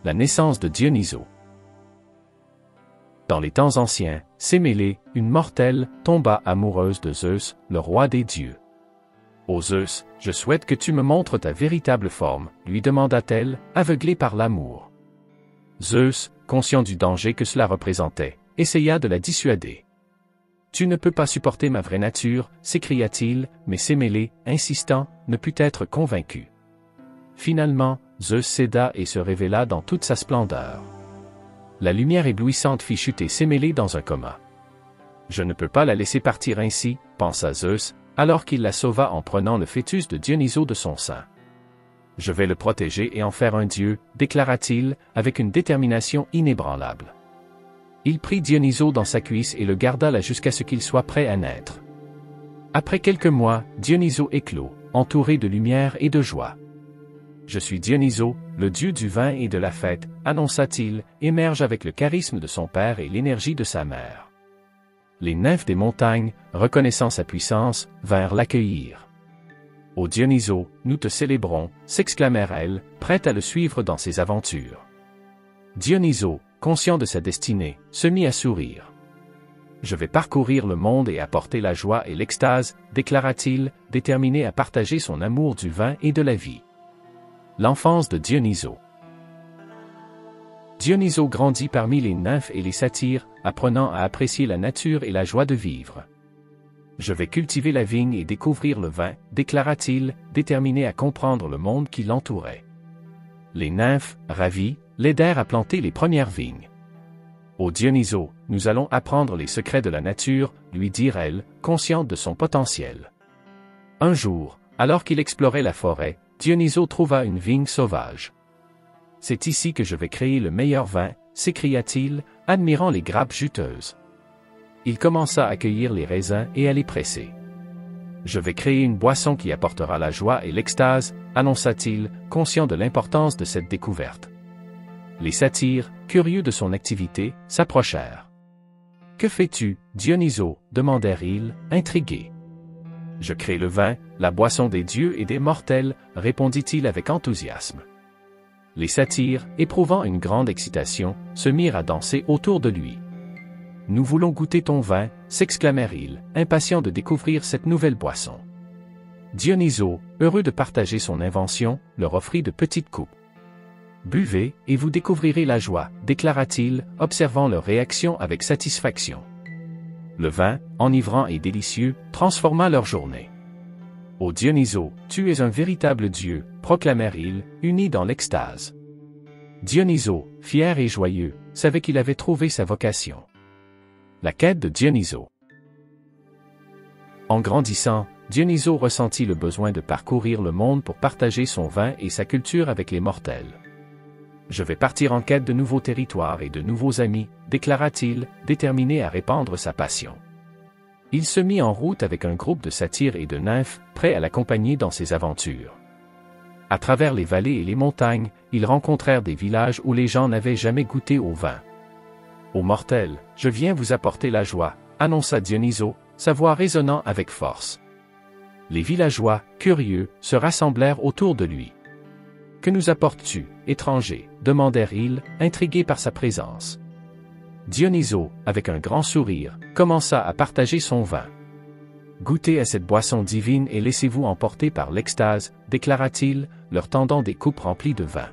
La naissance de Dionysos. Dans les temps anciens, Sémélé, une mortelle, tomba amoureuse de Zeus, le roi des dieux. « Ô Zeus, je souhaite que tu me montres ta véritable forme, » lui demanda-t-elle, aveuglée par l'amour. Zeus, conscient du danger que cela représentait, essaya de la dissuader. « Tu ne peux pas supporter ma vraie nature, » s'écria-t-il, mais Sémélé, insistant, ne put être convaincu. Finalement, Zeus céda et se révéla dans toute sa splendeur. La lumière éblouissante fit chuter Sémélé dans un coma. « Je ne peux pas la laisser partir ainsi, » pensa Zeus, alors qu'il la sauva en prenant le fœtus de Dionysos de son sein. « Je vais le protéger et en faire un dieu, » déclara-t-il, avec une détermination inébranlable. Il prit Dionysos dans sa cuisse et le garda là jusqu'à ce qu'il soit prêt à naître. Après quelques mois, Dionysos éclot, entouré de lumière et de joie. « Je suis Dionysos, le dieu du vin et de la fête, » annonça-t-il, émerge avec le charisme de son père et l'énergie de sa mère. Les nymphes des montagnes, reconnaissant sa puissance, vinrent l'accueillir. « Ô Dionysos, nous te célébrons » s'exclamèrent-elles, prêtes à le suivre dans ses aventures. Dionysos, conscient de sa destinée, se mit à sourire. « Je vais parcourir le monde et apporter la joie et l'extase » déclara-t-il, déterminé à partager son amour du vin et de la vie. L'enfance de Dionysos. Dionysos grandit parmi les nymphes et les satyres, apprenant à apprécier la nature et la joie de vivre. « Je vais cultiver la vigne et découvrir le vin » déclara-t-il, déterminé à comprendre le monde qui l'entourait. Les nymphes, ravies, l'aidèrent à planter les premières vignes. « Ô Dionysos, nous allons apprendre les secrets de la nature » lui dirent-elles, conscientes de son potentiel. Un jour, alors qu'il explorait la forêt, Dionysos trouva une vigne sauvage. « C'est ici que je vais créer le meilleur vin » s'écria-t-il, admirant les grappes juteuses. Il commença à cueillir les raisins et à les presser. « Je vais créer une boisson qui apportera la joie et l'extase » annonça-t-il, conscient de l'importance de cette découverte. Les satyres, curieux de son activité, s'approchèrent. « Que fais-tu, Dionysos » demandèrent-ils, intrigués. « Je crée le vin, la boisson des dieux et des mortels » répondit-il avec enthousiasme. Les satyres, éprouvant une grande excitation, se mirent à danser autour de lui. « Nous voulons goûter ton vin » s'exclamèrent-ils, impatients de découvrir cette nouvelle boisson. Dionysos, heureux de partager son invention, leur offrit de petites coupes. « Buvez, et vous découvrirez la joie » déclara-t-il, observant leur réaction avec satisfaction. Le vin, enivrant et délicieux, transforma leur journée. « Ô Dionysos, tu es un véritable dieu » proclamèrent-ils, unis dans l'extase. Dionysos, fier et joyeux, savait qu'il avait trouvé sa vocation. La quête de Dionysos. En grandissant, Dionysos ressentit le besoin de parcourir le monde pour partager son vin et sa culture avec les mortels. « Je vais partir en quête de nouveaux territoires et de nouveaux amis » déclara-t-il, déterminé à répandre sa passion. Il se mit en route avec un groupe de satyres et de nymphes, prêts à l'accompagner dans ses aventures. À travers les vallées et les montagnes, ils rencontrèrent des villages où les gens n'avaient jamais goûté au vin. « Ô mortels, je viens vous apporter la joie » annonça Dionysos, sa voix résonnant avec force. Les villageois, curieux, se rassemblèrent autour de lui. « Que nous apportes-tu, étranger » demandèrent-ils, intrigués par sa présence. Dionysos, avec un grand sourire, commença à partager son vin. « Goûtez à cette boisson divine et laissez-vous emporter par l'extase » déclara-t-il, leur tendant des coupes remplies de vin.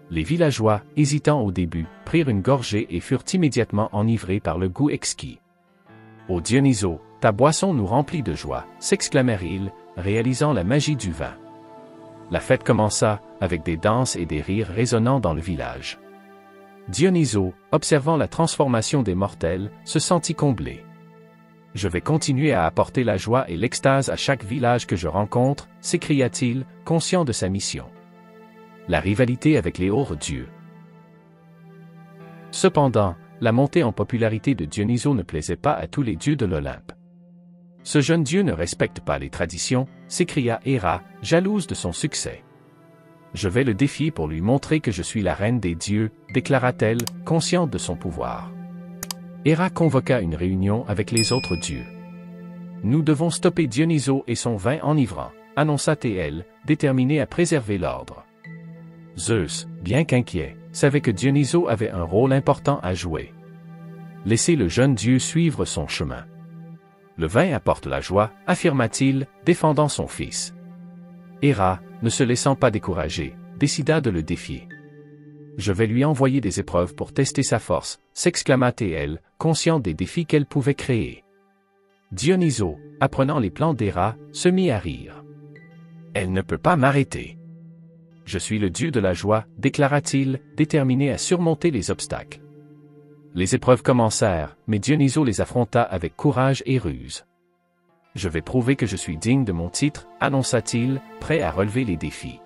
Les villageois, hésitant au début, prirent une gorgée et furent immédiatement enivrés par le goût exquis. « Ô Dionysos, ta boisson nous remplit de joie » s'exclamèrent-ils, réalisant la magie du vin. La fête commença, avec des danses et des rires résonnant dans le village. Dionysos, observant la transformation des mortels, se sentit comblé. « Je vais continuer à apporter la joie et l'extase à chaque village que je rencontre » s'écria-t-il, conscient de sa mission. La rivalité avec les hauts dieux. Cependant, la montée en popularité de Dionysos ne plaisait pas à tous les dieux de l'Olympe. « Ce jeune dieu ne respecte pas les traditions » s'écria Héra, jalouse de son succès. « Je vais le défier pour lui montrer que je suis la reine des dieux » déclara-t-elle, consciente de son pouvoir. Héra convoqua une réunion avec les autres dieux. « Nous devons stopper Dionysos et son vin enivrant » annonça-t-elle, déterminée à préserver l'ordre. Zeus, bien qu'inquiet, savait que Dionysos avait un rôle important à jouer. Laissez le jeune dieu suivre son chemin. Le vin apporte la joie, affirma-t-il, défendant son fils. Héra, ne se laissant pas décourager, décida de le défier. Je vais lui envoyer des épreuves pour tester sa force, s'exclama Théel, consciente des défis qu'elle pouvait créer. Dionysos, apprenant les plans d'Héra, se mit à rire. Elle ne peut pas m'arrêter. Je suis le dieu de la joie, déclara-t-il, déterminé à surmonter les obstacles. Les épreuves commencèrent, mais Dionysos les affronta avec courage et ruse. Je vais prouver que je suis digne de mon titre, annonça-t-il, prêt à relever les défis.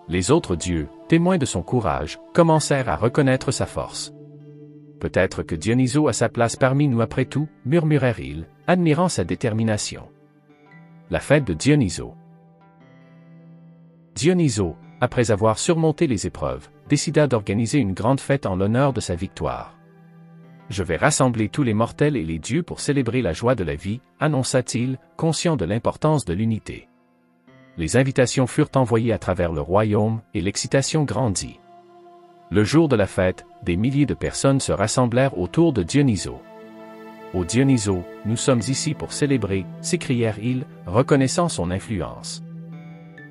Les autres dieux, témoins de son courage, commencèrent à reconnaître sa force. Peut-être que Dionysos a sa place parmi nous après tout, murmurèrent-ils, admirant sa détermination. La fête de Dionysos. Dionysos, après avoir surmonté les épreuves, décida d'organiser une grande fête en l'honneur de sa victoire. Je vais rassembler tous les mortels et les dieux pour célébrer la joie de la vie, annonça-t-il, conscient de l'importance de l'unité. Les invitations furent envoyées à travers le royaume, et l'excitation grandit. Le jour de la fête, des milliers de personnes se rassemblèrent autour de Dionysos. Ô Dionysos, nous sommes ici pour célébrer, s'écrièrent-ils, reconnaissant son influence.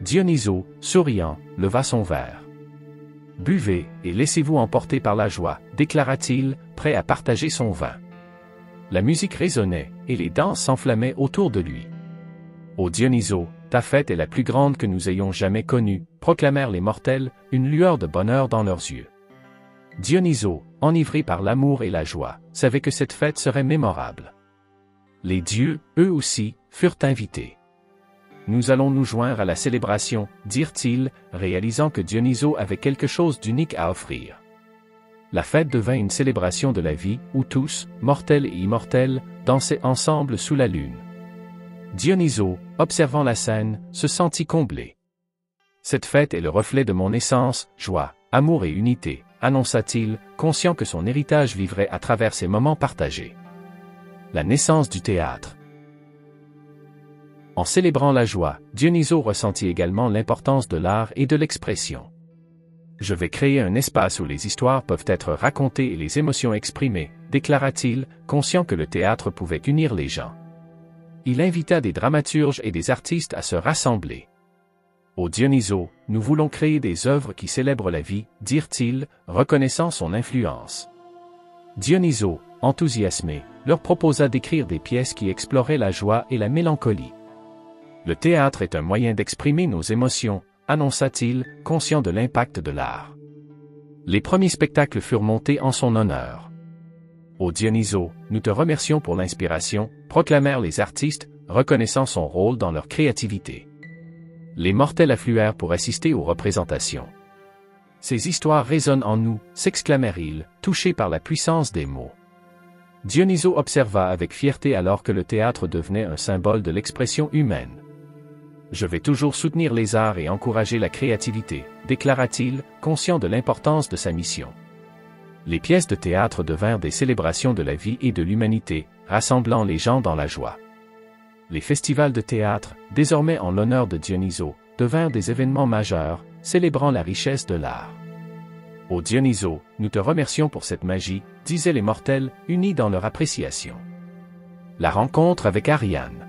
Dionysos, souriant, leva son verre. Buvez, et laissez-vous emporter par la joie, déclara-t-il, prêt à partager son vin. La musique résonnait, et les danses s'enflammaient autour de lui. Ô Dionysos, ta fête est la plus grande que nous ayons jamais connue, proclamèrent les mortels, une lueur de bonheur dans leurs yeux. Dionysos, enivré par l'amour et la joie, savait que cette fête serait mémorable. Les dieux, eux aussi, furent invités. Nous allons nous joindre à la célébration, dirent-ils, réalisant que Dionysos avait quelque chose d'unique à offrir. La fête devint une célébration de la vie, où tous, mortels et immortels, dansaient ensemble sous la lune. Dionysos, observant la scène, se sentit comblé. Cette fête est le reflet de mon essence, joie, amour et unité, annonça-t-il, conscient que son héritage vivrait à travers ces moments partagés. La naissance du théâtre. En célébrant la joie, Dionysos ressentit également l'importance de l'art et de l'expression. Je vais créer un espace où les histoires peuvent être racontées et les émotions exprimées, déclara-t-il, conscient que le théâtre pouvait unir les gens. Il invita des dramaturges et des artistes à se rassembler. Ô Dionysos, nous voulons créer des œuvres qui célèbrent la vie, dirent-ils, reconnaissant son influence. Dionysos, enthousiasmé, leur proposa d'écrire des pièces qui exploraient la joie et la mélancolie. Le théâtre est un moyen d'exprimer nos émotions, annonça-t-il, conscient de l'impact de l'art. Les premiers spectacles furent montés en son honneur. Ô Dionysos, nous te remercions pour l'inspiration, proclamèrent les artistes, reconnaissant son rôle dans leur créativité. Les mortels affluèrent pour assister aux représentations. Ces histoires résonnent en nous, s'exclamèrent-ils, touchés par la puissance des mots. Dionysos observa avec fierté alors que le théâtre devenait un symbole de l'expression humaine. Je vais toujours soutenir les arts et encourager la créativité, déclara-t-il, conscient de l'importance de sa mission. Les pièces de théâtre devinrent des célébrations de la vie et de l'humanité, rassemblant les gens dans la joie. Les festivals de théâtre, désormais en l'honneur de Dionysos, devinrent des événements majeurs, célébrant la richesse de l'art. Ô Dionysos, nous te remercions pour cette magie, disaient les mortels, unis dans leur appréciation. La rencontre avec Ariane.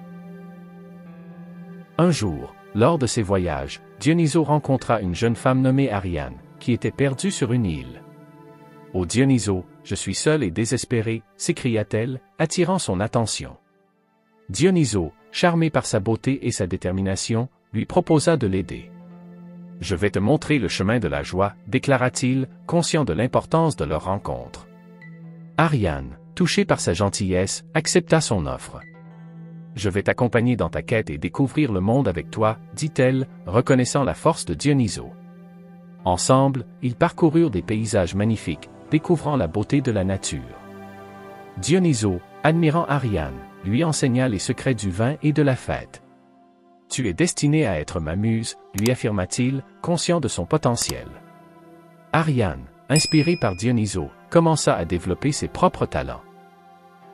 Un jour, lors de ses voyages, Dionysos rencontra une jeune femme nommée Ariane, qui était perdue sur une île. Ô Dionysos, je suis seule et désespérée, s'écria-t-elle, attirant son attention. Dionysos, charmé par sa beauté et sa détermination, lui proposa de l'aider. Je vais te montrer le chemin de la joie, déclara-t-il, conscient de l'importance de leur rencontre. Ariane, touchée par sa gentillesse, accepta son offre. Je vais t'accompagner dans ta quête et découvrir le monde avec toi, dit-elle, reconnaissant la force de Dionysos. Ensemble, ils parcoururent des paysages magnifiques, découvrant la beauté de la nature. Dionysos, admirant Ariane, lui enseigna les secrets du vin et de la fête. Tu es destinée à être ma muse, lui affirma-t-il, conscient de son potentiel. Ariane, inspirée par Dionysos, commença à développer ses propres talents.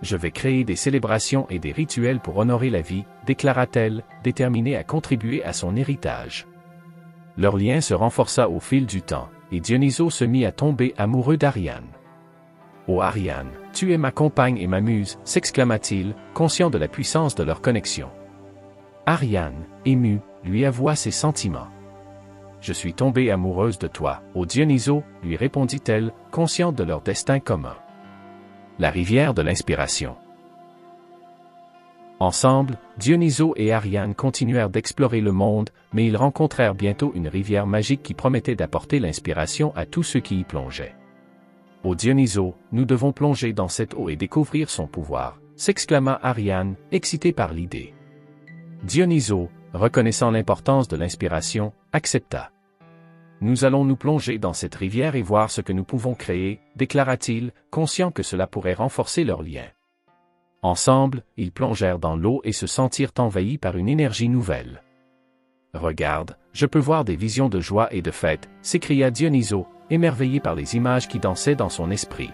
Je vais créer des célébrations et des rituels pour honorer la vie, déclara-t-elle, déterminée à contribuer à son héritage. Leur lien se renforça au fil du temps, et Dionysos se mit à tomber amoureux d'Ariane. « Ô Ariane, tu es ma compagne et ma muse », s'exclama-t-il, conscient de la puissance de leur connexion. Ariane, émue, lui avoua ses sentiments. « Je suis tombée amoureuse de toi, ô Dionysos », lui répondit-elle, consciente de leur destin commun. La rivière de l'inspiration. Ensemble, Dionysos et Ariane continuèrent d'explorer le monde, mais ils rencontrèrent bientôt une rivière magique qui promettait d'apporter l'inspiration à tous ceux qui y plongeaient. « Ô Dionysos, nous devons plonger dans cette eau et découvrir son pouvoir », s'exclama Ariane, excitée par l'idée. Dionysos, reconnaissant l'importance de l'inspiration, accepta. « Nous allons nous plonger dans cette rivière et voir ce que nous pouvons créer, déclara-t-il, conscient que cela pourrait renforcer leur lien. Ensemble, ils plongèrent dans l'eau et se sentirent envahis par une énergie nouvelle. « Regarde, je peux voir des visions de joie et de fête », s'écria Dionysos, émerveillé par les images qui dansaient dans son esprit.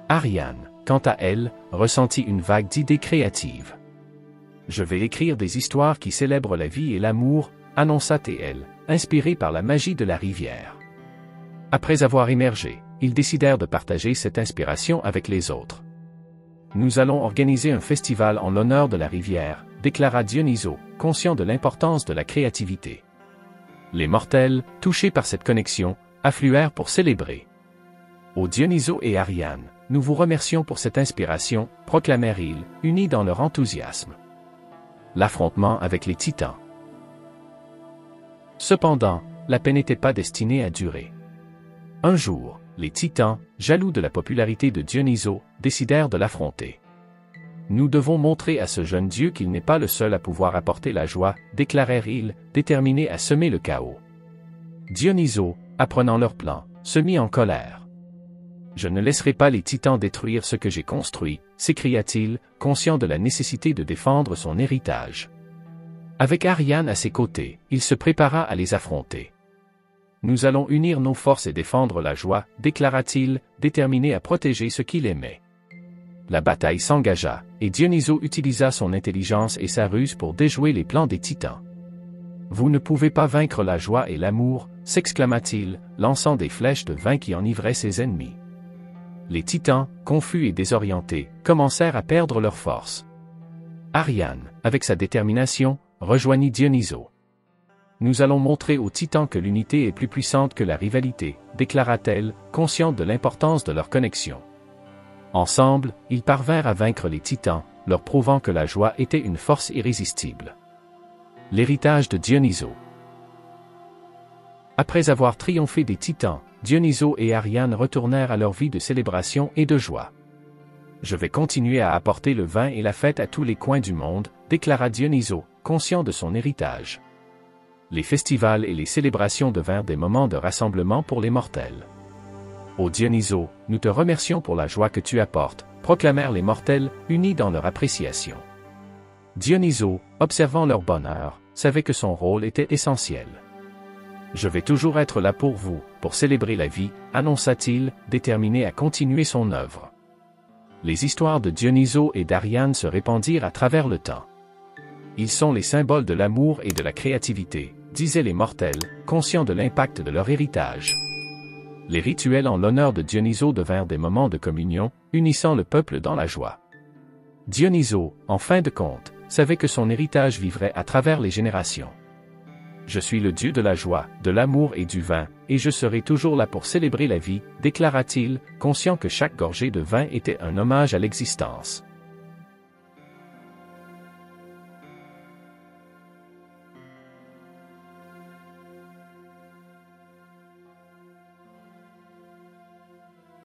Ariane, quant à elle, ressentit une vague d'idées créatives. « Je vais écrire des histoires qui célèbrent la vie et l'amour », annonça-t-elle, inspirée par la magie de la rivière. Après avoir émergé, ils décidèrent de partager cette inspiration avec les autres. « Nous allons organiser un festival en l'honneur de la rivière », déclara Dionysos, conscient de l'importance de la créativité. Les mortels, touchés par cette connexion, affluèrent pour célébrer. « Ô Dionysos et Ariane, nous vous remercions pour cette inspiration », proclamèrent-ils, unis dans leur enthousiasme. L'affrontement avec les titans. Cependant, la paix n'était pas destinée à durer. Un jour, les titans, jaloux de la popularité de Dionysos, décidèrent de l'affronter. « Nous devons montrer à ce jeune dieu qu'il n'est pas le seul à pouvoir apporter la joie », déclarèrent-ils, déterminés à semer le chaos. Dionysos, apprenant leur plan, se mit en colère. « Je ne laisserai pas les titans détruire ce que j'ai construit », s'écria-t-il, conscient de la nécessité de défendre son héritage. Avec Ariane à ses côtés, il se prépara à les affronter. « Nous allons unir nos forces et défendre la joie », déclara-t-il, déterminé à protéger ce qu'il aimait. La bataille s'engagea, et Dionysos utilisa son intelligence et sa ruse pour déjouer les plans des titans. « Vous ne pouvez pas vaincre la joie et l'amour », s'exclama-t-il, lançant des flèches de vin qui enivraient ses ennemis. Les titans, confus et désorientés, commencèrent à perdre leur force. Ariane, avec sa détermination, rejoignit Dionysos. « Nous allons montrer aux titans que l'unité est plus puissante que la rivalité », déclara-t-elle, consciente de l'importance de leur connexion. Ensemble, ils parvinrent à vaincre les titans, leur prouvant que la joie était une force irrésistible. L'héritage de Dionysos. Après avoir triomphé des titans, Dionysos et Ariane retournèrent à leur vie de célébration et de joie. « Je vais continuer à apporter le vin et la fête à tous les coins du monde », déclara Dionysos, conscient de son héritage. Les festivals et les célébrations devinrent des moments de rassemblement pour les mortels. « Ô Dionysos, nous te remercions pour la joie que tu apportes », proclamèrent les mortels, unis dans leur appréciation. Dionysos, observant leur bonheur, savait que son rôle était essentiel. « Je vais toujours être là pour vous, pour célébrer la vie », annonça-t-il, déterminé à continuer son œuvre. Les histoires de Dionysos et d'Ariane se répandirent à travers le temps. « Ils sont les symboles de l'amour et de la créativité », disaient les mortels, conscients de l'impact de leur héritage. Les rituels en l'honneur de Dionysos devinrent des moments de communion, unissant le peuple dans la joie. Dionysos, en fin de compte, savait que son héritage vivrait à travers les générations. « Je suis le dieu de la joie, de l'amour et du vin, et je serai toujours là pour célébrer la vie », déclara-t-il, conscient que chaque gorgée de vin était un hommage à l'existence.